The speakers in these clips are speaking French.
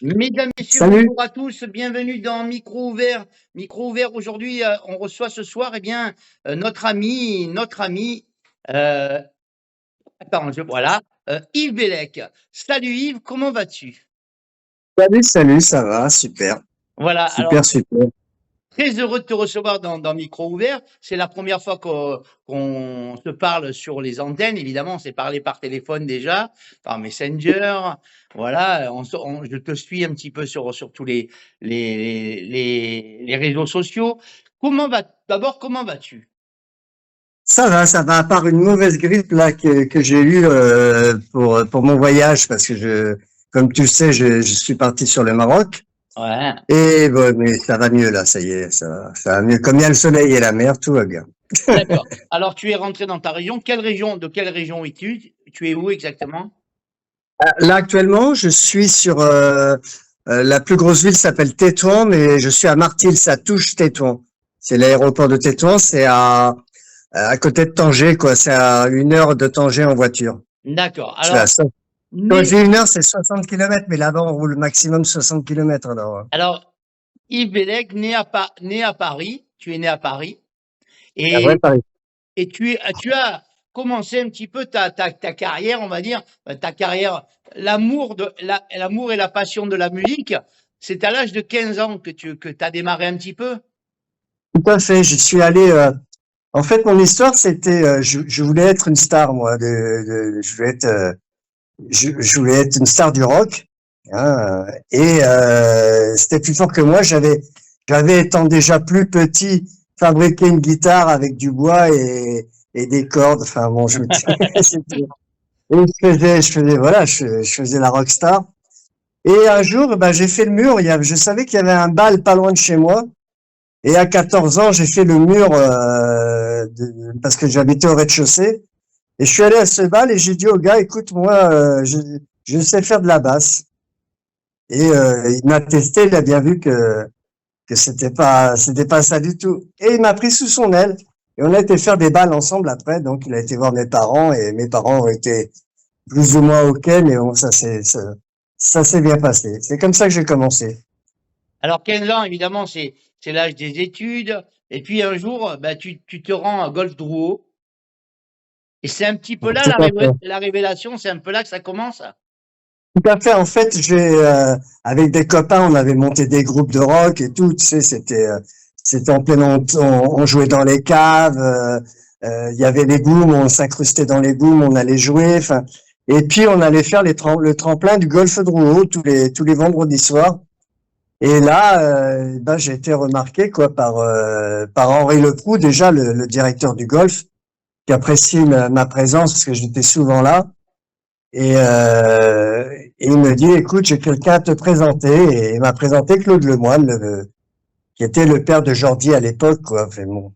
Mesdames, Messieurs, Salut. bonjour à tous, bienvenue dans Micro Ouvert. Micro Ouvert, aujourd'hui, on reçoit ce soir, eh bien, notre ami, euh, voilà, Yves Bellec. Salut Yves, comment vas-tu? Salut, ça va, super, Voilà, alors, super. très heureux de te recevoir dans Micro Ouvert. C'est la première fois qu'on se parle sur les antennes. Évidemment, on s'est parlé par téléphone déjà, par Messenger. Voilà, je te suis un petit peu sur tous les réseaux sociaux. D'abord, comment vas-tu? Ça va, à part une mauvaise grippe là que j'ai eue pour mon voyage, parce que comme tu le sais, je suis parti sur le Maroc. Ouais, Et bon, mais ça va mieux là, ça y est, ça va mieux. Comme il y a le soleil et la mer, tout va bien. d'accord. Alors, tu es rentré dans ta région. De quelle région es-tu? Tu es où exactement? Là actuellement, je suis sur la plus grosse ville s'appelle Tétouan, mais je suis à Martil, ça touche Tétouan. C'est l'aéroport de Tétouan, c'est à côté de Tanger, quoi. C'est à 1 heure de Tanger en voiture. D'accord. Je vais à Alors, ça. Quand je né, dis 1 heure, c'est 60 kilomètres, mais là-bas, on roule maximum 60 kilomètres. alors, Yves Bellec, né à Paris. Tu es né à Paris. Ah ouais, Et, Paris. et tu as commencé un petit peu ta carrière, on va dire, ta carrière, l'amour et la passion de la musique. C'est à l'âge de 15 ans que tu as démarré un petit peu. Tout à fait. J'y suis allé. En fait, mon histoire, c'était, je voulais être une star, moi. Je voulais être une star du rock. Hein, et c'était plus fort que moi. J'avais étant déjà plus petit, fabriqué une guitare avec du bois et des cordes. Enfin bon, et voilà, je faisais la rockstar. Et un jour, ben, j'ai fait le mur. Je savais qu'il y avait un bal pas loin de chez moi. Et à 14 ans, j'ai fait le mur parce que j'habitais au rez-de-chaussée. Et je suis allé à ce bal et j'ai dit au gars, écoute, moi, je sais faire de la basse. Et il m'a testé, il a bien vu que c'était pas ça du tout. Et il m'a pris sous son aile. Et on a été faire des balles ensemble après. Donc il a été voir mes parents et mes parents ont été plus ou moins ok, mais bon, ça s'est bien passé. C'est comme ça que j'ai commencé. Alors 15 ans, évidemment, c'est l'âge des études. Et puis un jour, bah, tu te rends à Golfe Drouot. Et c'est un petit peu là Tout à fait. la révélation, c'est un peu là que ça commence. Tout à fait. En fait, avec des copains, on avait monté des groupes de rock et tout. Tu sais, c'était en plein, on jouait dans les caves. Il y avait les booms, on s'incrustait dans les booms, on allait jouer. Enfin, et puis on allait faire le tremplin du Golfe Drouot tous les vendredis soirs. Et là, ben, j'ai été remarqué quoi par Henri Leproux, déjà le directeur du golf, qui apprécie ma présence parce que j'étais souvent là. Et il me dit, écoute, j'ai quelqu'un à te présenter. Et il m'a présenté Claude Lemoine, qui était le père de Jordi à l'époque, quoi. Enfin, bon,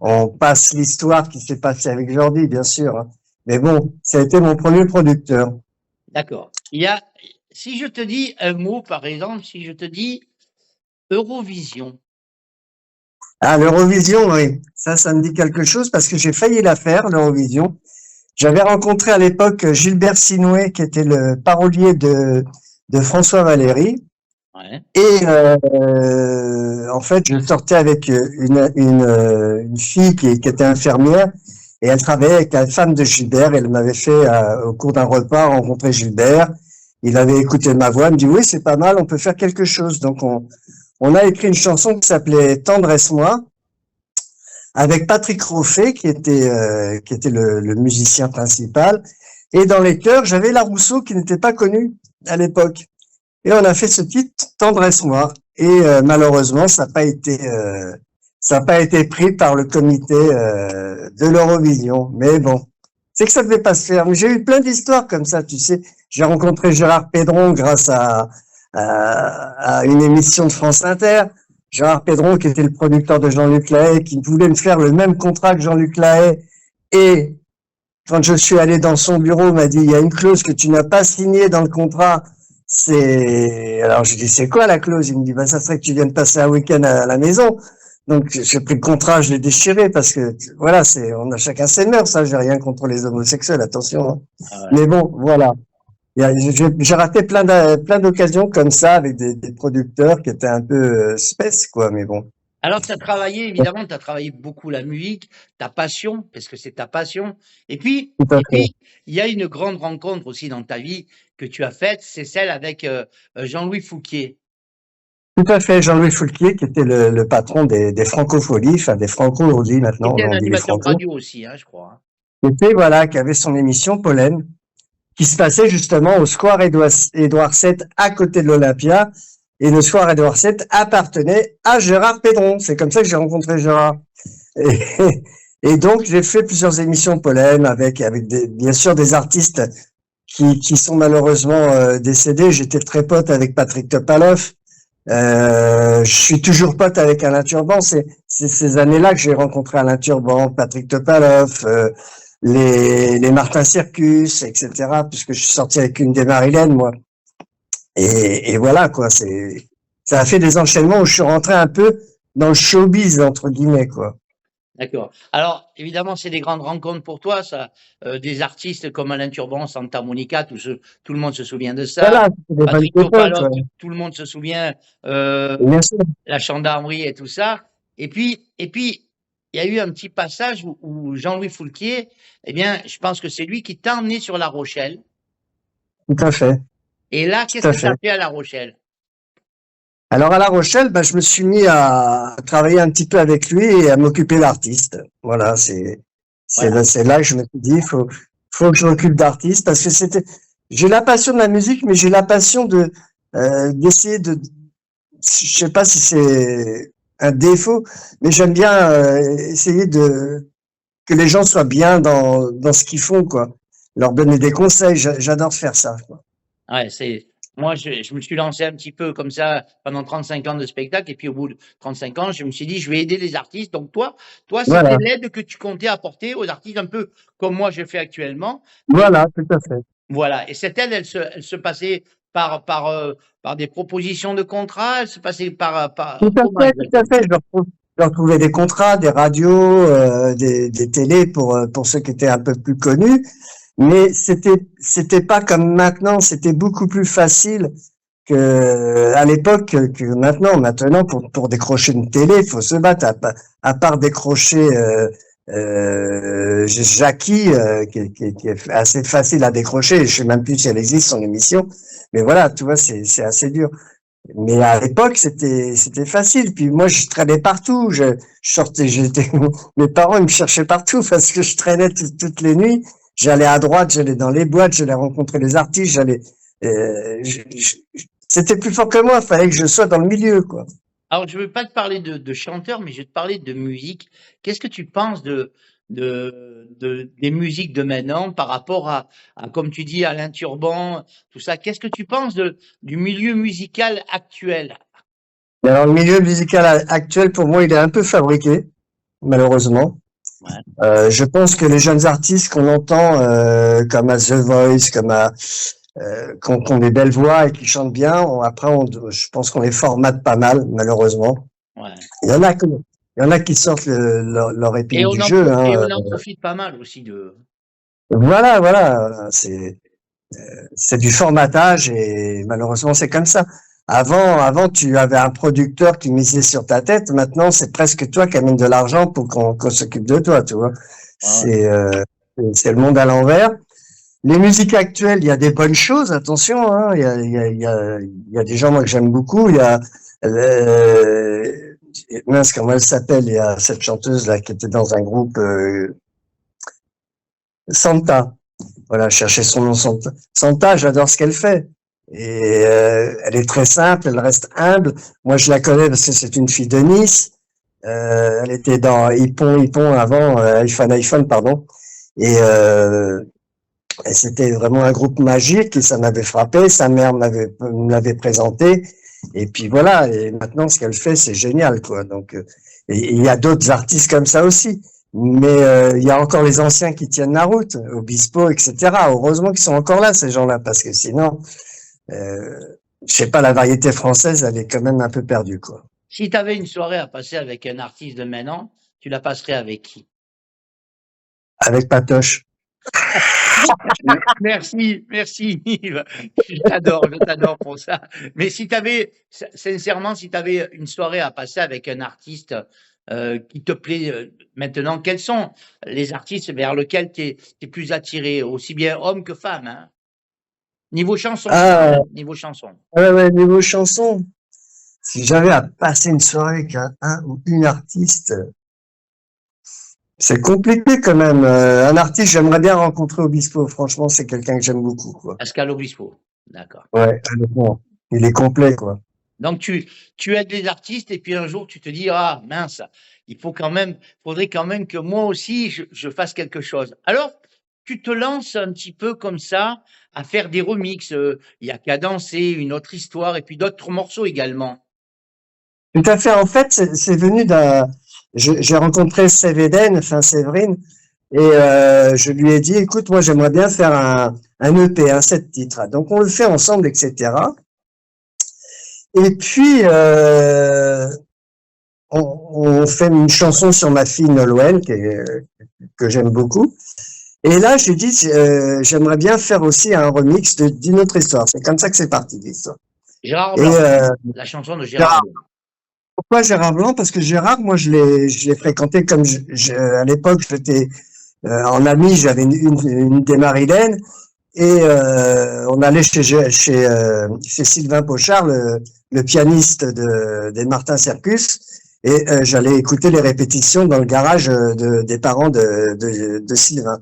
on passe l'histoire qui s'est passée avec Jordi, bien sûr. Hein. Mais bon, ça a été mon premier producteur. D'accord. Si je te dis un mot, par exemple, si je te dis Eurovision. Ah, l'Eurovision, oui. Ça me dit quelque chose parce que j'ai failli la faire, l'Eurovision. J'avais rencontré à l'époque Gilbert Sinoué, qui était le parolier de François Valéry. Ouais. Et en fait, je sortais avec une fille qui était infirmière et elle travaillait avec la femme de Gilbert. Elle m'avait fait, au cours d'un repas, rencontrer Gilbert. Il avait écouté ma voix. Il me dit, oui, c'est pas mal, on peut faire quelque chose. Donc, on a écrit une chanson qui s'appelait Tendresse-moi avec Patrick Roffet, qui était le musicien principal. Et dans les chœurs, j'avais La Rousseau, qui n'était pas connue à l'époque. Et on a fait ce titre Tendresse-moi. Et malheureusement, ça n'a pas été pris par le comité de l'Eurovision. Mais bon, c'est que ça devait pas se faire. Mais j'ai eu plein d'histoires comme ça, tu sais. J'ai rencontré Gérard Pédron grâce à une émission de France Inter. Gérard Pédron, qui était le producteur de Jean-Luc Lahaye, qui voulait me faire le même contrat que Jean-Luc Lahaye. Et quand je suis allé dans son bureau, il m'a dit, il y a une clause que tu n'as pas signée dans le contrat. Alors je dis, c'est quoi la clause? Il me dit, bah, ça serait que tu viennes passer un week-end à la maison. Donc, j'ai pris le contrat, je l'ai déchiré parce que, voilà, on a chacun ses mœurs, ça, j'ai rien contre les homosexuels, attention. Hein. Ah ouais. Mais bon, voilà. J'ai raté plein d'occasions comme ça avec des producteurs qui étaient un peu spèces, quoi, mais bon. Alors, tu as travaillé, évidemment, tu as travaillé beaucoup la musique, ta passion, parce que c'est ta passion. Et puis, Tout à et fait. puis, il y a une grande rencontre aussi dans ta vie que tu as faite, c'est celle avec Jean-Louis Fouquier. Tout à fait, Jean-Louis Foulquier, qui était le patron des Francopholies, enfin des Franco on dit Qui maintenant, était un on dit les animateur de Franco. radio aussi, hein, je crois, hein. Qui était, voilà, qui avait son émission Pollen, qui se passait justement au Square Édouard VII à côté de l'Olympia. Et le Square Édouard VII appartenait à Gérard Pédron. C'est comme ça que j'ai rencontré Gérard. Et, et donc, j'ai fait plusieurs émissions Pollen avec bien sûr des artistes qui sont malheureusement décédés. J'étais très pote avec Patrick Topalov. Je suis toujours pote avec Alain Turban. C'est ces années-là que j'ai rencontré Alain Turban, Patrick Topalov, les Martin Circus, etc. Puisque je suis sorti avec une des Marilyn, moi. Et voilà, quoi. Ça a fait des enchaînements où je suis rentré un peu dans le showbiz, entre guillemets, quoi. D'accord. Alors, évidemment, c'est des grandes rencontres pour toi, ça. Des artistes comme Alain Turban, Santa Monica, tout le monde se souvient de ça. Voilà, c'était des bonnes Patrick époques, Topalov, quoi. tout le monde se souvient, euh, Bien sûr. la gendarmerie et tout ça. Et puis, il y a eu un petit passage où Jean-Louis Foulquier, eh bien, je pense que c'est lui qui t'a emmené sur La Rochelle. Tout à fait. Et là, Tout qu'est-ce à que tu as fait. fait à La Rochelle? Alors à La Rochelle, bah, je me suis mis à travailler un petit peu avec lui et à m'occuper d'artistes. Voilà, Voilà. c'est là que je me suis dit, faut que je m'occupe d'artistes parce que j'ai la passion de la musique, mais j'ai la passion d'essayer je sais pas si c'est un défaut, mais j'aime bien essayer que les gens soient bien dans ce qu'ils font, quoi. Leur donner des conseils, j'adore faire ça, quoi. Ouais, moi, je me suis lancé un petit peu comme ça pendant 35 ans de spectacle. Et puis, au bout de 35 ans, je me suis dit, je vais aider les artistes. Donc, toi, c'était Voilà, l'aide que tu comptais apporter aux artistes, un peu comme moi, je fais actuellement. Mais voilà, tout à fait. voilà. Et cette aide, elle se passait par des propositions de contrats. Elle se passait Tout à comment fait, tout à exactement? fait. Je retrouvais des contrats, des radios, des télés pour ceux qui étaient un peu plus connus. Mais c'était pas comme maintenant. C'était beaucoup plus facile à l'époque que maintenant. Maintenant, pour décrocher une télé, il faut se battre. À part décrocher Jackie, qui est assez facile à décrocher. Je sais même plus si elle existe son émission. Mais voilà, tu vois, c'est assez dur. Mais à l'époque, c'était facile. Puis moi, je traînais partout. Je sortais, mes parents ils me cherchaient partout parce que je traînais toutes les nuits. J'allais à droite, j'allais dans les boîtes, j'allais rencontrer les artistes, c'était plus fort que moi. Il fallait que je sois dans le milieu, quoi. Alors, je ne veux pas te parler de chanteurs, mais je vais te parler de musique. Qu'est-ce que tu penses des musiques de maintenant par rapport comme tu dis, Alain Turban, tout ça? Qu'est-ce que tu penses du milieu musical actuel? Et alors, le milieu musical actuel, pour moi, il est un peu fabriqué, malheureusement. Ouais, Je pense que les jeunes artistes qu'on entend, comme à The Voice, qui ont des belles voix et qui chantent bien, je pense qu'on les formate pas mal, malheureusement. ouais. Il y en a qui, il y en a qui sortent leur Et épine du jeu, et hein. on en profite pas mal aussi de. Voilà, c'est du formatage et malheureusement c'est comme ça. Avant, tu avais un producteur qui misait sur ta tête. Maintenant, c'est presque toi qui amène de l'argent pour qu'on s'occupe de toi, tu vois. Ouais, C'est le monde à l'envers. Les musiques actuelles, il y a des bonnes choses, attention, hein. Il y a des gens, moi, que j'aime beaucoup. Mince, comment elle s'appelle? Il y a cette chanteuse, là, qui était dans un groupe, Santa. Voilà, chercher son nom. Santa, j'adore ce qu'elle fait. Et elle est très simple, elle reste humble. Moi, je la connais parce que c'est une fille de Nice. Elle était dans Hippon avant, iPhone, pardon. Et c'était vraiment un groupe magique et ça m'avait frappé. Sa mère me l'avait présenté. Et puis voilà. Et maintenant, ce qu'elle fait, c'est génial, quoi. Donc, et il y a d'autres artistes comme ça aussi. Mais il y a encore les anciens qui tiennent la route, Obispo, etc. Heureusement qu'ils sont encore là, ces gens-là, parce que sinon, euh, je sais pas, la variété française, elle est quand même un peu perdue, quoi. Si tu avais une soirée à passer avec un artiste de maintenant, tu la passerais avec qui? Avec Patoche. Merci, merci Yves. Je t'adore pour ça. Mais si tu avais, sincèrement, si tu avais une soirée à passer avec un artiste qui te plaît maintenant, quels sont les artistes vers lesquels tu es plus attiré, aussi bien homme que femme, hein? Niveau chanson, je parle, Ah, hein, niveau chanson. ouais, ouais, niveau chanson. Si j'avais à passer une soirée avec un ou une artiste, c'est compliqué quand même. Un artiste, j'aimerais bien rencontrer Obispo. Franchement, c'est quelqu'un que j'aime beaucoup, quoi. Pascal Obispo, d'accord. Ouais, honnêtement. Il est complet, quoi. Donc tu aides les artistes et puis un jour tu te dis ah mince, faudrait quand même que moi aussi je fasse quelque chose. Alors tu te lances un petit peu comme ça à faire des remixes. Il y a qu'à danser, une autre histoire et puis d'autres morceaux également. Tout à fait. En fait, c'est venu j'ai rencontré Sévédène, enfin Séverine, et je lui ai dit, écoute, moi j'aimerais bien faire un EP, un 7 titres. Donc on le fait ensemble, etc. Et puis on fait une chanson sur ma fille Nolwenn, que j'aime beaucoup. Et là, je lui dis, j'aimerais bien faire aussi un remix d'une autre histoire. C'est comme ça que c'est parti, l'histoire. Gérard Et Blanc, la chanson de Gérard Gérard, Blanc. pourquoi Gérard Blanc? Parce que Gérard, moi, je l'ai fréquenté comme à l'époque, j'étais en ami, j'avais une des Marilène, et on allait chez Sylvain Pochard, le pianiste des Martin Circus, et j'allais écouter les répétitions dans le garage des parents de Sylvain.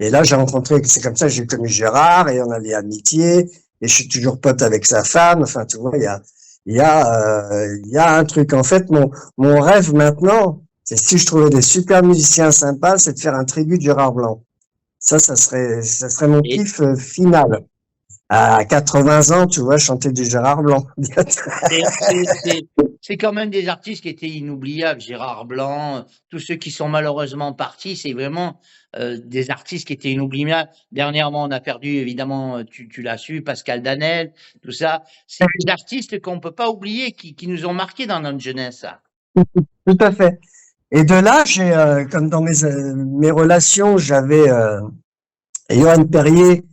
Et là, c'est comme ça que j'ai connu Gérard, et on avait amitié, et je suis toujours pote avec sa femme. Enfin, tu vois, il y a un truc. En fait, mon rêve maintenant, c'est si je trouvais des super musiciens sympas, c'est de faire un tribut de Gérard Blanc. Ça serait mon Et kiff final. À 80 ans, tu vois, chanter du Gérard Blanc. c'est c'est- c'est- c'est quand même des artistes qui étaient inoubliables. Gérard Blanc, tous ceux qui sont malheureusement partis, c'est vraiment des artistes qui étaient inoubliables. Dernièrement, on a perdu, évidemment, tu l'as su, Pascal Danel, tout ça. C'est des artistes qu'on peut pas oublier, qui nous ont marqués dans notre jeunesse. Tout à fait. Et de là, comme dans mes relations, j'avais Johan Perrier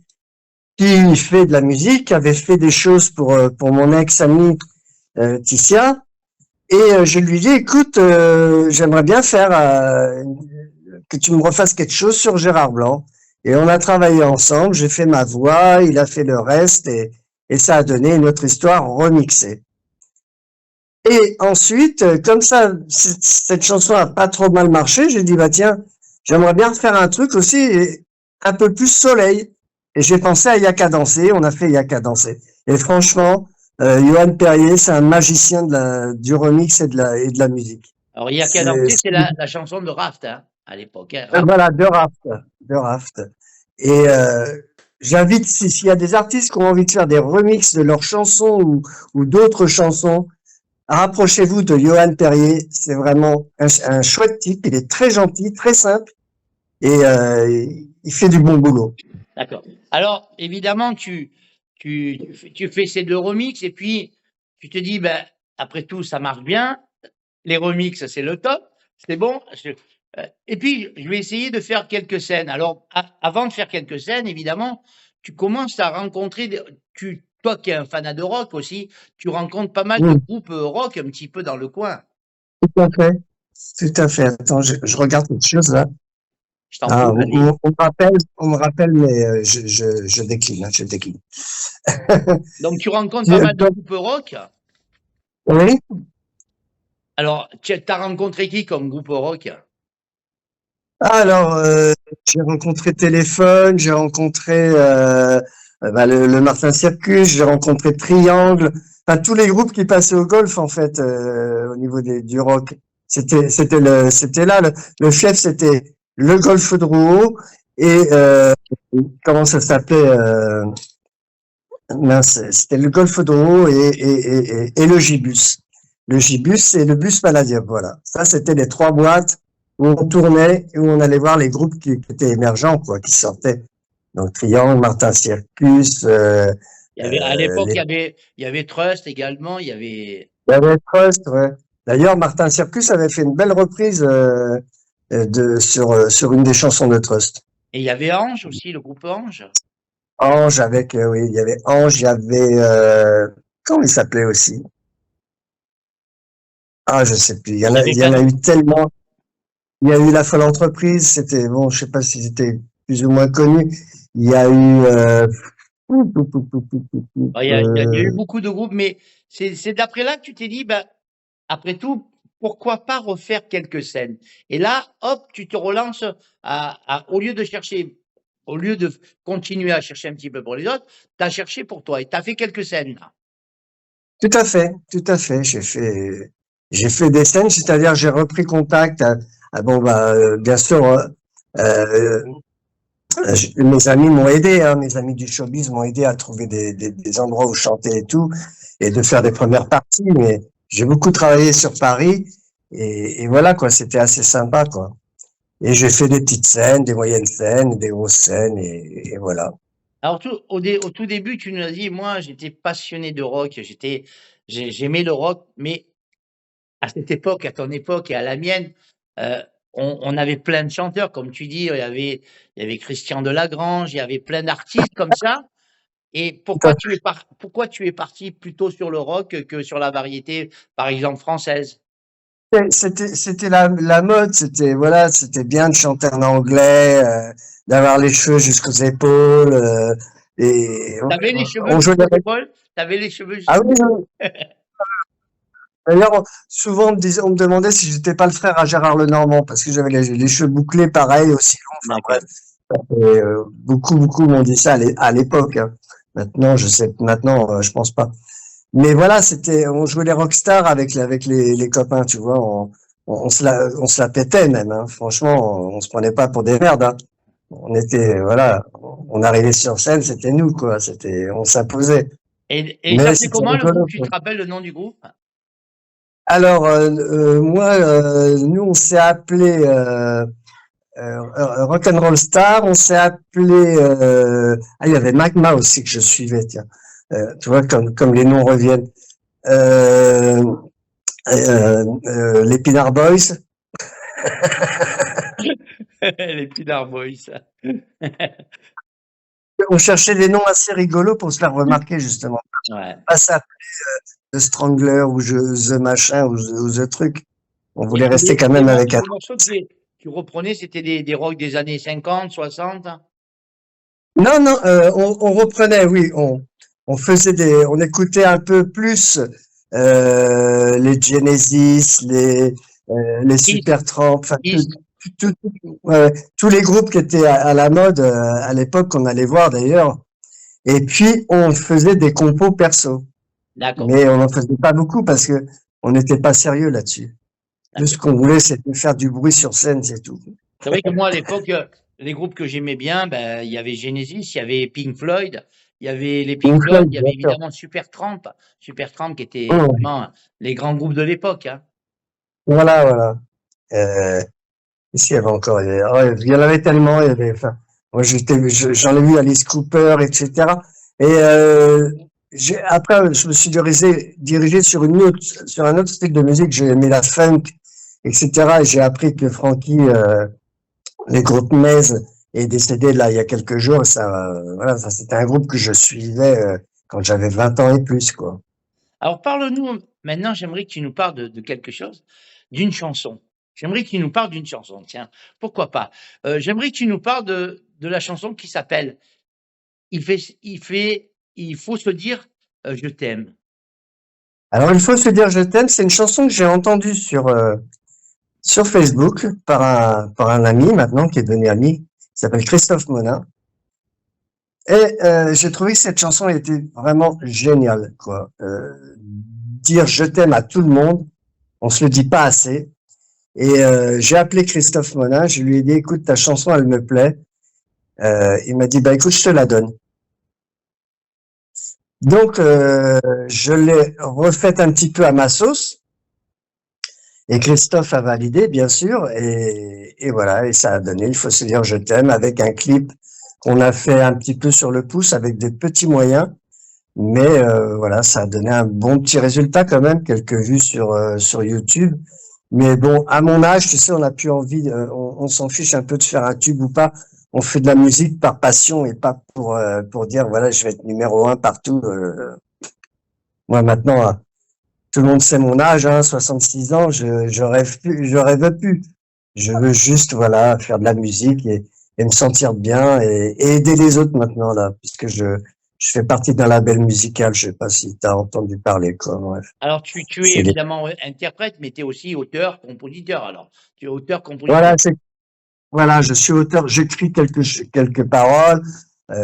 qui fait de la musique, qui avait fait des choses pour mon ex-amie Ticia. Et je lui dis, écoute, j'aimerais bien faire que tu me refasses quelque chose sur Gérard Blanc. Et on a travaillé ensemble, j'ai fait ma voix, il a fait le reste, et ça a donné une autre histoire remixée. Et ensuite, comme ça, cette chanson a pas trop mal marché, j'ai dit, bah tiens, j'aimerais bien faire un truc aussi un peu plus soleil. Et j'ai pensé à Yaka Danser, on a fait Yaka Danser. Et franchement, Johan Perrier, c'est un magicien du remix et de la musique. Alors, il y a qu'à C'est, danser, c'est- c'est la chanson de Raft, hein, à l'époque, hein, Raft. voilà, de Raft. Et j'invite, s'il y a des artistes qui ont envie de faire des remixes de leurs chansons ou d'autres chansons, rapprochez-vous de Johan Perrier. C'est vraiment un chouette type. Il est très gentil, très simple, et il fait du bon boulot. D'accord. Alors, évidemment, tu fais ces deux remixes et puis tu te dis, ben, après tout, ça marche bien. Les remixes, c'est le top. C'est bon. Et puis, je vais essayer de faire quelques scènes. Alors, avant de faire quelques scènes, évidemment, tu commences à rencontrer, toi qui es un fanat de rock aussi, tu rencontres pas mal de Mmh, groupes rock un petit peu dans le coin. tout à fait. Tout à fait. Attends, je regarde quelque chose là. Je t'en Ah, prie, vas-y. on me rappelle, mais je décline, hein, je décline. Donc, tu rencontres pas mal de Donc, groupes rock. oui. Alors, tu as rencontré qui comme groupe rock? Alors, j'ai rencontré Téléphone, j'ai rencontré bah, le Martin Circus, j'ai rencontré Triangle, enfin tous les groupes qui passaient au golf en fait au niveau du rock. C'était là le chef, c'était le Golf de Rouault et comment ça s'appelait mince, c'était le Golf de Rouault et le Gibus. Le Gibus, c'est le bus Palladium, voilà. Ça, c'était les trois boîtes où on tournait et où on allait voir les groupes qui étaient émergents, quoi, qui sortaient. Donc, Triangle, Martin Circus, À l'époque, les... il y avait Trust également, il y avait. il y avait Trust, ouais. D'ailleurs, Martin Circus avait fait une belle reprise sur une des chansons de Trust. Et il y avait Ange aussi, le groupe Ange. Ange avec, oui, il y avait Ange, il y avait, comment il s'appelait aussi? Ah, je sais plus. Il y avait Il y plein en de a eu groupes. tellement. Il y a eu La Folle Entreprise, c'était, bon, je sais pas si c'était plus ou moins connu. Il y a eu, Il y a eu euh, beaucoup de groupes, mais c'est d'après là que tu t'es dit, bah, après tout, pourquoi pas refaire quelques scènes? Et là, hop, tu te relances au lieu de chercher, au lieu de continuer à chercher un petit peu pour les autres, tu as cherché pour toi et tu as fait quelques scènes, là. tout à fait, tout à fait. J'ai fait des scènes, c'est-à-dire j'ai repris contact. Bon, bah, bien sûr, euh, mes amis m'ont aidé, hein, mes amis du showbiz m'ont aidé à trouver des endroits où chanter et tout, et de faire des premières parties. Mais j'ai beaucoup travaillé sur Paris, et voilà quoi, c'était assez sympa quoi. Et j'ai fait des petites scènes, des moyennes scènes, des grosses scènes, et voilà. Alors, au tout début, tu nous as dit, moi, j'étais passionné de rock, j'aimais le rock, mais à cette époque, à ton époque et à la mienne, heu, on avait plein de chanteurs, comme tu dis, il y avait Christian Delagrange, il y avait plein d'artistes comme ça. Et pourquoi tu es parti plutôt sur le rock que sur la variété, par exemple française? C'était la mode, c'était voilà, c'était bien de chanter en anglais, d'avoir les cheveux jusqu'aux épaules, et T'avais les cheveux on jouait jusqu'aux avec. épaules? T'avais les cheveux Ah jusqu'aux oui, épaules? oui. D'ailleurs, souvent on me demandait si j'étais pas le frère à Gérard Lenormand parce que j'avais les cheveux bouclés, pareil, aussi longs. Enfin bref, D'accord. et, beaucoup m'ont dit ça à l'époque, hein. Maintenant, je sais, maintenant, je pense pas. Mais voilà, on jouait les rockstars avec les copains, tu vois. On se la pétait même, hein. Franchement, on se prenait pas pour des merdes, hein. On était, voilà, on arrivait sur scène, c'était nous, quoi. On s'imposait. Et il Mais s'appelait c'était comment le rigolo, groupe? Tu quoi. te rappelles le nom du groupe? Alors, moi, nous, on s'est appelé Rock'n'Roll Star. On s'est appelé. Il y avait Magma aussi que je suivais, tiens. Tu vois, comme les noms reviennent. Euh, les Pinard Boys. Les Pinard Boys. On cherchait des noms assez rigolos pour se faire remarquer, justement. Ouais. Pas ça, The Strangler ou The Machin ou The Truc. On voulait Et rester quand même avec un. les morceaux que tu reprenais, c'était des rock des années 50, 60? Non, non, on reprenait, oui, on écoutait un peu plus les Genesis, les Kiss, Supertramp, enfin Kiss. ouais, tous les groupes qui étaient à la mode à l'époque qu'on allait voir d'ailleurs. Et puis on faisait des compos perso, D'accord. mais on n'en faisait pas beaucoup parce que on n'était pas sérieux là-dessus. Tout ce qu'on voulait, c'était faire du bruit sur scène, c'est tout. C'est vrai que moi, à l'époque, les groupes que j'aimais bien, ben, il y avait Genesis, il y avait Pink Floyd, il y avait les Pink Pink Floyd, Floyd, il y avait bien sûr. évidemment Supertramp, Supertramp qui était Hum, vraiment les grands groupes de l'époque, hein. voilà, voilà. Euh, Ici, il y avait encore, il y en avait tellement, il y avait, enfin, moi, j'en ai vu Alice Cooper, etc. Et, après, je me suis dirigé sur un autre style de musique. J'ai aimé la funk, etc. Et j'ai appris que Frankie, les groupes Maze est décédé là, il y a quelques jours. Ça, voilà, ça, c'était un groupe que je suivais, quand j'avais 20 ans et plus, quoi. Alors parle-nous, maintenant, j'aimerais que tu nous parles de quelque chose, d'une chanson. J'aimerais que tu nous parles d'une chanson, tiens, pourquoi pas. J'aimerais que tu nous parles de la chanson qui s'appelle Il faut se dire je t'aime. Alors, il faut se dire je t'aime. C'est une chanson que j'ai entendue sur Facebook par un ami maintenant qui est devenu ami, qui s'appelle Christophe Monin. Et j'ai trouvé que cette chanson était vraiment géniale, quoi. Dire je t'aime à tout le monde, on se le dit pas assez. Et j'ai appelé Christophe Monin, je lui ai dit écoute ta chanson elle me plaît. Il m'a dit bah écoute je te la donne. Donc je l'ai refaite un petit peu à ma sauce. Et Christophe a validé, bien sûr, et voilà, et ça a donné Il faut se dire je t'aime avec un clip qu'on a fait un petit peu sur le pouce avec des petits moyens, mais voilà, ça a donné un bon petit résultat quand même, quelques vues sur YouTube. Mais bon, à mon âge, tu sais, on n'a plus envie, on s'en fiche un peu de faire un tube ou pas. on fait de la musique par passion et pas pour dire, voilà, je vais être numéro un partout. Moi, maintenant, tout le monde sait mon âge, hein, 66 ans, je rêve plus, je rêve plus. Je veux juste, voilà, faire de la musique et me sentir bien et aider les autres maintenant, là, puisque je fais partie d'un label musical. Je sais pas si tu as entendu parler, quoi. Bref. Alors, tu es C'est les... évidemment interprète, mais tu es aussi auteur, compositeur. Alors, tu es auteur, compositeur. Voilà, voilà, je suis auteur, j'écris quelques paroles.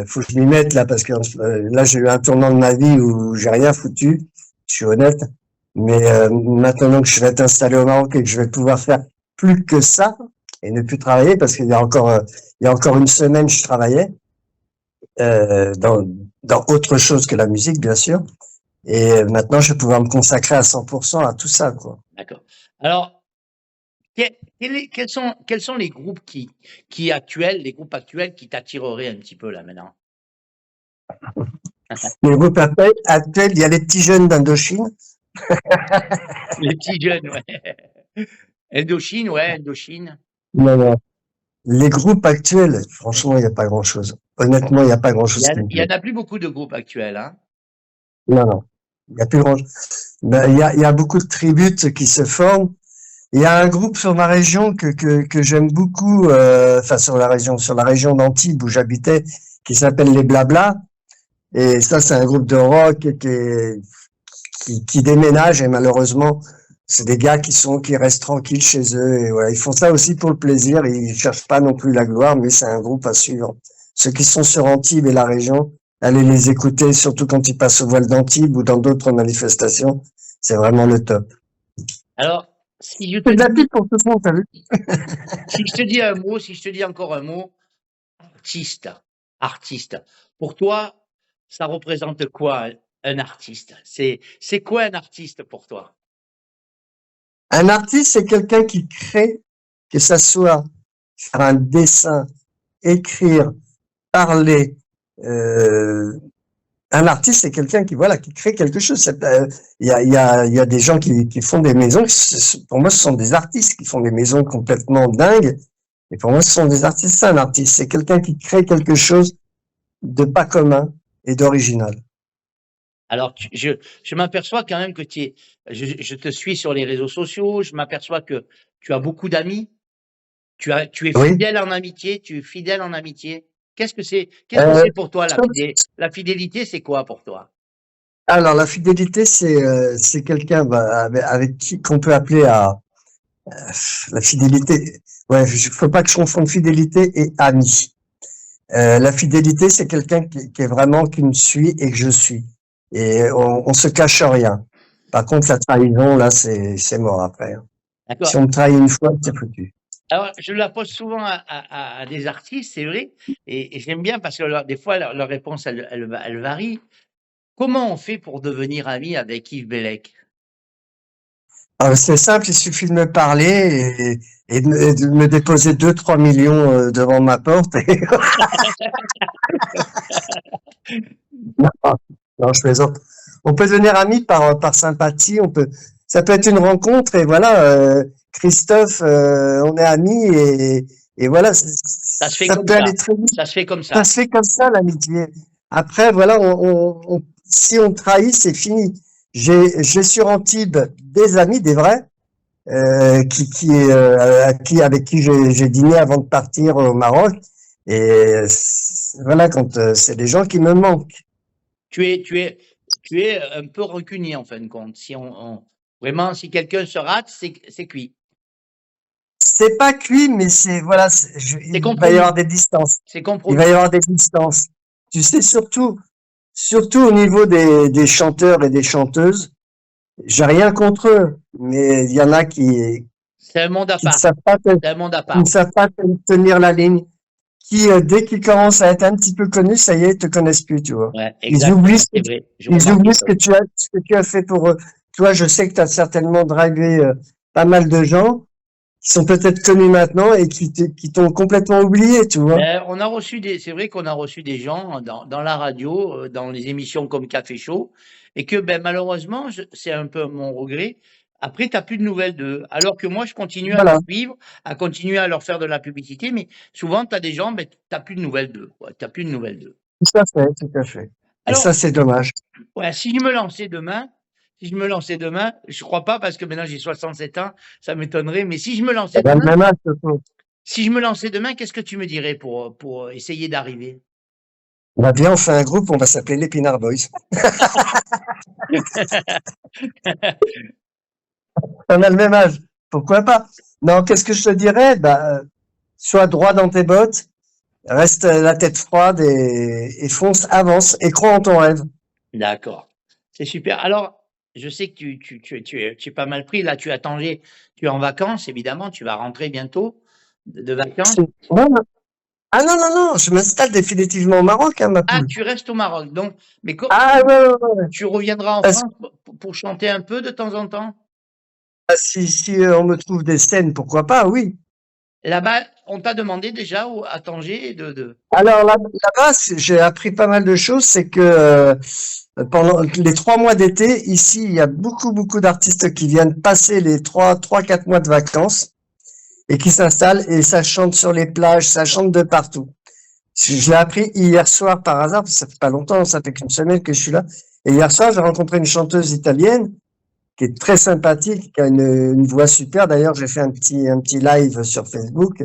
Faut que je m'y mette là parce que là j'ai eu un tournant de ma vie où j'ai rien foutu. Je suis honnête. Mais maintenant que je vais être installé au Maroc et que je vais pouvoir faire plus que ça et ne plus travailler parce qu'il y a encore une semaine je travaillais dans autre chose que la musique bien sûr. Et maintenant je vais pouvoir me consacrer à 100% à tout ça quoi. D'accord. Alors, quels sont les groupes les groupes actuels qui t'attireraient un petit peu là maintenant? Les groupes actuels, il y a les petits jeunes d'Indochine. Les petits jeunes, ouais. Indochine, ouais, Indochine. Non, non. Les groupes actuels, franchement, il n'y a pas grand-chose. Honnêtement, il n'y a pas grand-chose qui me Il y en plaît. a plus beaucoup de groupes actuels, hein. Non, non. Il n'y a plus grand-chose. Ben, il y a beaucoup de tributes qui se forment. Il y a un groupe sur ma région que j'aime beaucoup, enfin sur la région d'Antibes où j'habitais, qui s'appelle les Blabla. Et ça, c'est un groupe de rock qui déménage et malheureusement, c'est des gars qui restent tranquilles chez eux et voilà, ils font ça aussi pour le plaisir, ils cherchent pas non plus la gloire, mais c'est un groupe à suivre. Ceux qui sont sur Antibes et la région, allez les écouter, surtout quand ils passent au voile d'Antibes ou dans d'autres manifestations, c'est vraiment le top. Alors, si je te C'est de la dis, pub pour tout le monde, t'as vu? si je te dis un mot, si je te dis encore un mot, artiste, artiste. Pour toi, ça représente quoi un artiste? C'est quoi un artiste pour toi? Un artiste, c'est quelqu'un qui crée, que ça soit faire un dessin, écrire, parler, euh, un artiste, c'est quelqu'un qui voilà qui crée quelque chose. Il y a des gens qui font des maisons. Pour moi, ce sont des artistes qui font des maisons complètement dingues. Et pour moi, ce sont des artistes. C'est un artiste. C'est quelqu'un qui crée quelque chose de pas commun et d'original. Alors, je m'aperçois quand même que je te suis sur les réseaux sociaux, je m'aperçois que tu as beaucoup d'amis, tu es Oui. fidèle en amitié, tu es fidèle en amitié. Qu'est-ce que Euh, c'est pour toi la fidélité, c'est quoi pour toi? alors la fidélité, c'est quelqu'un avec qui qu'on peut appeler à la fidélité. Ouais, il faut pas que je confonde fidélité et ami. La fidélité, c'est quelqu'un qui est vraiment qui me suit et que je suis. Et on se cache rien. Par contre, la trahison, là, c'est mort après, hein. Si D'accord. on me trahit une fois, c'est foutu. Alors, je la pose souvent à des artistes, c'est vrai, et j'aime bien parce que des fois, leur réponse, elle varie. Comment on fait pour devenir ami avec Yves Bellec? C'est simple, il suffit de me parler et de me déposer 2, 3 millions devant ma porte. Non, non, je plaisante. On peut devenir amis par sympathie. Ça peut être une rencontre et voilà. Christophe, on est amis et voilà. Ça se fait Ça comme peut ça. aller très vite. Ça se fait comme Ça ça. se fait comme ça l'amitié. Après, voilà, si on trahit, c'est fini. J'ai sur Antibes des amis, des vrais, avec qui j'ai dîné avant de partir au Maroc. Et voilà, quand c'est des gens qui me manquent. Tu es, tu es, tu es un peu rancunier en fin de compte. Vraiment, si quelqu'un se rate, c'est cuit. C'est pas cuit, mais voilà, C'est il va y compromis. avoir des distances. C'est Il va y compromis. avoir des distances. Tu sais, surtout au niveau des chanteurs et des chanteuses, j'ai rien contre eux, mais il y en a C'est un monde à qui ne part. savent pas, C'est un monde à qui ne part. savent pas tenir la ligne, dès qu'ils commencent à être un petit peu connus, ça y est, ils te connaissent plus, tu vois. Ouais, Ils oublient exactement. ce que, C'est vrai. Je ils remarque oublient ça. ce que tu as fait pour eux. Toi, je sais que tu as certainement drivé pas mal de gens qui sont peut-être connus maintenant et qui t'ont complètement oublié, tu vois. Ben, c'est vrai qu'on a reçu des gens dans la radio, dans les émissions comme Café Show, et que ben, malheureusement, c'est un peu mon regret, Après, tu n'as plus de nouvelles d'eux. Alors que moi, je continue à les Voilà, suivre, à continuer à leur faire de la publicité, mais souvent, tu as des gens, ben, tu n'as plus de nouvelles d'eux. Ouais, tu plus de nouvelles d'eux. tout à fait, tout à fait. Et Alors, ça, c'est dommage. ouais, si je me lançais demain, je crois pas parce que maintenant j'ai 67 ans, ça m'étonnerait, mais si je me lançais Dans le demain, même âge, surtout. si je me lançais demain, qu'est-ce que tu me dirais pour essayer d'arriver? Bah, viens, on fait un groupe, on va s'appeler les Pinard Boys. On a le même âge. Pourquoi pas? Non, qu'est-ce que je te dirais? Bah, sois droit dans tes bottes, reste la tête froide et fonce, avance et crois en ton rêve. D'accord. C'est super. Alors, je sais que tu es pas mal pris. Là, tu es à Tanger, tu es en vacances, évidemment, tu vas rentrer bientôt de vacances. Non, non. Ah non, non, non, je m'installe définitivement au Maroc, hein, ma Ah, poule. tu restes au Maroc. Donc, mais Ah ouais, ouais, ouais. tu reviendras en Parce France pour chanter un peu de temps en temps? que si on me trouve des scènes, pourquoi pas, oui. Là-bas, on t'a demandé déjà à Tanger Alors là-bas, j'ai appris pas mal de choses, c'est que pendant les 3 mois d'été, ici, il y a beaucoup, beaucoup d'artistes qui viennent passer les 4 mois de vacances et qui s'installent et ça chante sur les plages, ça chante de partout. Je l'ai appris hier soir par hasard, parce que ça fait pas longtemps, ça fait qu'une semaine que je suis là. Et hier soir, j'ai rencontré une chanteuse italienne qui est très sympathique, qui a une voix super. D'ailleurs, j'ai fait un petit live sur Facebook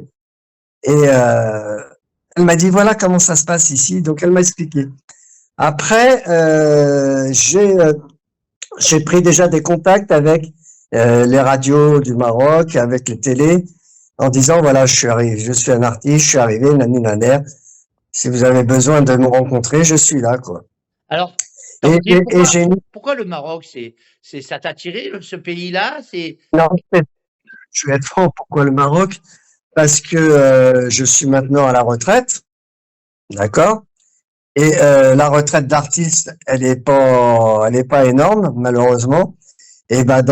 et elle m'a dit voilà comment ça se passe ici. Donc, elle m'a expliqué. Après, j'ai pris déjà des contacts avec les radios du Maroc, avec les télés, en disant voilà, je suis un artiste, je suis arrivé, nani naner. Si vous avez besoin de me rencontrer, je suis là, quoi. Alors, Et, Tanger, et, et j'ai une, pourquoi le Maroc? Ça t'a attiré, ce pays-là? non, je vais être franc, pourquoi le Maroc? Parce que je suis maintenant à la retraite, d'accord? Et la retraite d'artiste, elle est pas énorme, malheureusement. Et ben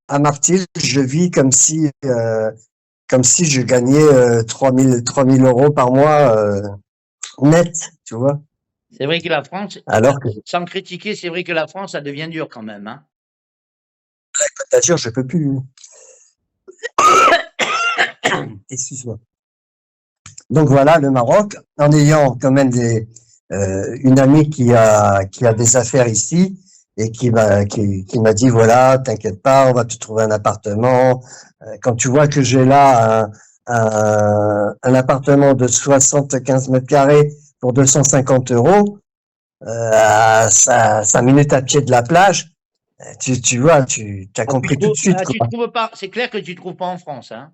à Martil, je vis comme si je gagnais 3 000 euros par mois net, tu vois. C'est vrai que la France, Alors que sans critiquer, c'est vrai que la France, ça devient dur quand même, hein. Côte d'Azur, je peux plus. Excuse-moi. Donc voilà, le Maroc, en ayant quand même une amie qui a des affaires ici et qui m'a dit voilà, t'inquiète pas, on va te trouver un appartement. Quand tu vois que j'ai là un appartement de 75 mètres carrés pour 250 euros, à 5 minutes à pied de la plage, tu vois, tu as compris tout de suite, Tu quoi. trouves pas, c'est clair que tu trouves pas en France, hein.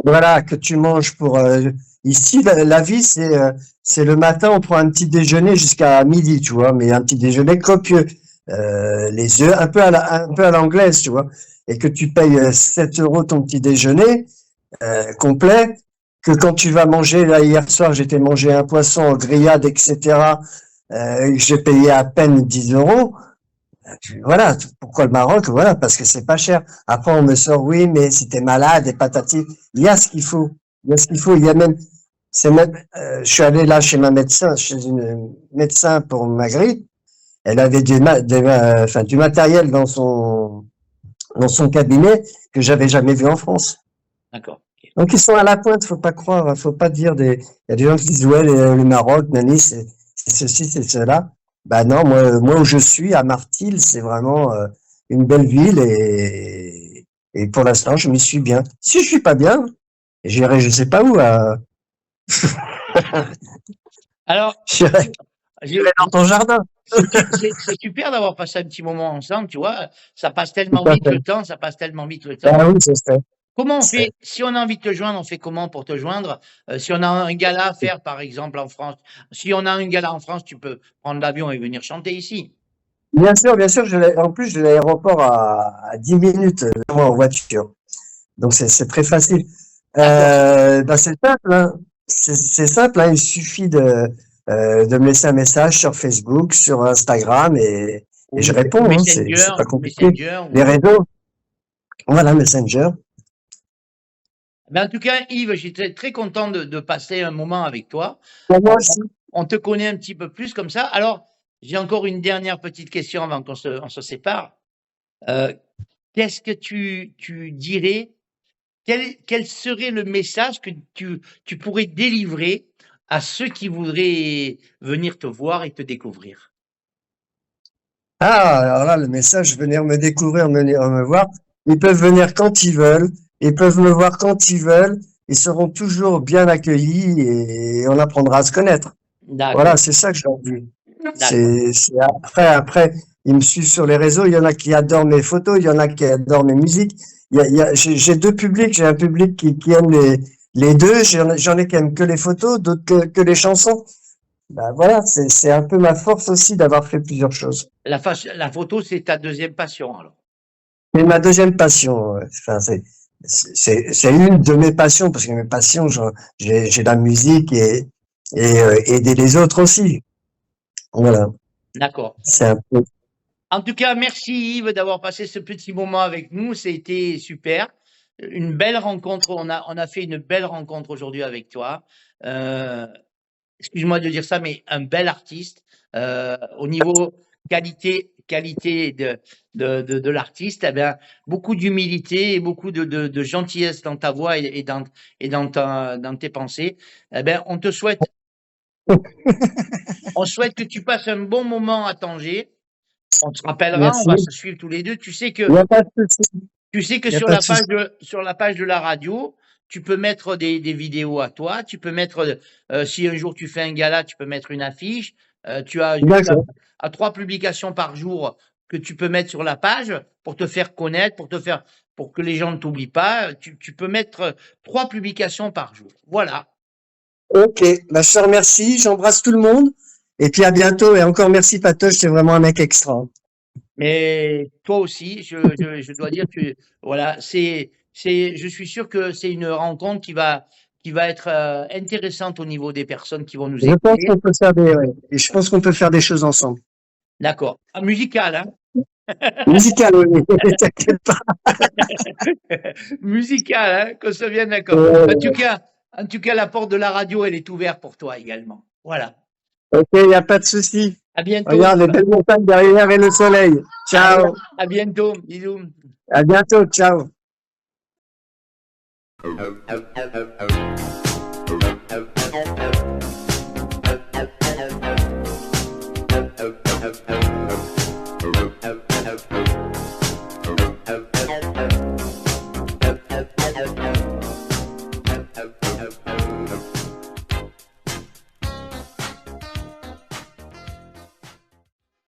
Voilà, que tu manges pour ici la vie c'est le matin on prend un petit déjeuner jusqu'à midi, tu vois, mais un petit déjeuner copieux, les œufs un peu à l'anglaise, tu vois, et que tu payes 7 euros ton petit déjeuner complet, que quand tu vas manger là hier soir j'étais manger un poisson en grillade etc. J'ai payé à peine 10 euros. Voilà, pourquoi le Maroc? Voilà, parce que c'est pas cher. Après, on me sort, oui, mais si t'es malade et patati, il y a ce qu'il faut. Il y a ce qu'il faut. Il y a même, je suis allé là chez chez une médecin pour ma grippe. Elle avait du matériel dans son cabinet que j'avais jamais vu en France. D'accord. Ok. Donc, ils sont à la pointe, faut pas croire, faut pas dire il y a des gens qui disent, ouais, le Maroc, nani, c'est ceci, c'est cela. Bah non, moi où je suis, à Martil, c'est vraiment une belle ville et pour l'instant, je m'y suis bien. Si je suis pas bien, j'irai je sais pas où, Alors, j'irai j'ai- dans ton jardin. c'est super d'avoir passé un petit moment ensemble, tu vois. Ça passe Tout tellement à vite fait. le temps, ça passe tellement vite le temps. Ah oui, c'est ça. Comment on C'est- fait, si on a envie de te joindre, on fait comment pour te joindre? Si on a un gala à faire, par exemple, en France, si on a un gala en France, tu peux prendre l'avion et venir chanter ici. Bien sûr, en plus, j'ai l'aéroport à 10 minutes de moi en voiture. Donc, c'est très facile. D'accord. Bah, c'est simple, hein. C'est simple, hein. Il suffit de me laisser un message sur Facebook, sur Instagram et je Ou réponds, hein. C'est pas Messenger, ou compliqué. Messenger. Les réseaux, voilà, Messenger. Ben, en tout cas, Yves, j'étais très content de passer un moment avec toi. Pour moi On, on- aussi. on te connaît un petit peu plus comme ça. Alors, j'ai encore une dernière petite question avant on se sépare. Euh, qu'est-ce que tu dirais? Quel serait le message que tu pourrais délivrer à ceux qui voudraient venir te voir et te découvrir? Ah, alors là, le message, venir me découvrir, venir me voir. Ils peuvent venir quand ils veulent. Ils peuvent me voir quand ils veulent. Ils seront toujours bien accueillis et on apprendra à se connaître. Voilà, D'accord, c'est ça que j'ai envie. d'accord. Après, ils me suivent sur les réseaux. Il y en a qui adorent mes photos. Il y en a qui adorent mes musiques. J'ai deux publics. J'ai un public qui aime les deux. J'en ai qui aiment que les photos, d'autres que les chansons. Ben voilà, c'est un peu ma force aussi d'avoir fait plusieurs choses. La photo, c'est ta deuxième passion, alors. C'est ma deuxième passion. Enfin, c'est une de mes passions parce que mes passions, j'ai la musique et aider les autres aussi. Voilà. D'accord. C'est un peu. En tout cas, merci Yves d'avoir passé ce petit moment avec nous. C'était super. Une belle rencontre. On a fait une belle rencontre aujourd'hui avec toi. Euh, Excuse-moi de dire ça, mais un bel artiste. Au niveau qualité de l'artiste, eh bien, beaucoup d'humilité et beaucoup de gentillesse dans ta voix et dans tes pensées. Eh bien, on souhaite que tu passes un bon moment à Tanger. On te rappellera, on Merci. va se suivre tous les deux. Tu sais Il que n'y a pas de souci. tu sais que Il n'y a sur pas la de souci. page de la radio, tu peux mettre des vidéos à toi. Tu peux mettre, si un jour tu fais un gala, tu peux mettre une affiche. Tu as jusqu'à D'accord. à 3 publications par jour que tu peux mettre sur la page pour te faire connaître, pour que les gens ne t'oublient pas. Tu peux mettre 3 publications par jour. Voilà. Ok. Bah, je te remercie. J'embrasse tout le monde. Et puis à bientôt. Et encore merci, Patoche. C'est vraiment un mec extra. Mais toi aussi, je dois dire que voilà, je suis sûr que c'est une rencontre qui va être intéressante au niveau des personnes qui vont nous Je pense écouter. qu'on peut faire ouais. Et je pense qu'on peut faire des choses ensemble. D'accord. Ah, musical, hein? Musical, oui. T'inquiète pas. Musical, hein? Qu'on se vienne d'accord. Euh, En tout cas, la porte de la radio, elle est ouverte pour toi également. Voilà. ok, il n'y a pas de souci. À bientôt, Regarde les Yves. belles montagnes derrière et le soleil. Allez, Ciao. à bientôt. Bisous. À bientôt. Ciao. Oh, oh, oh, oh, oh.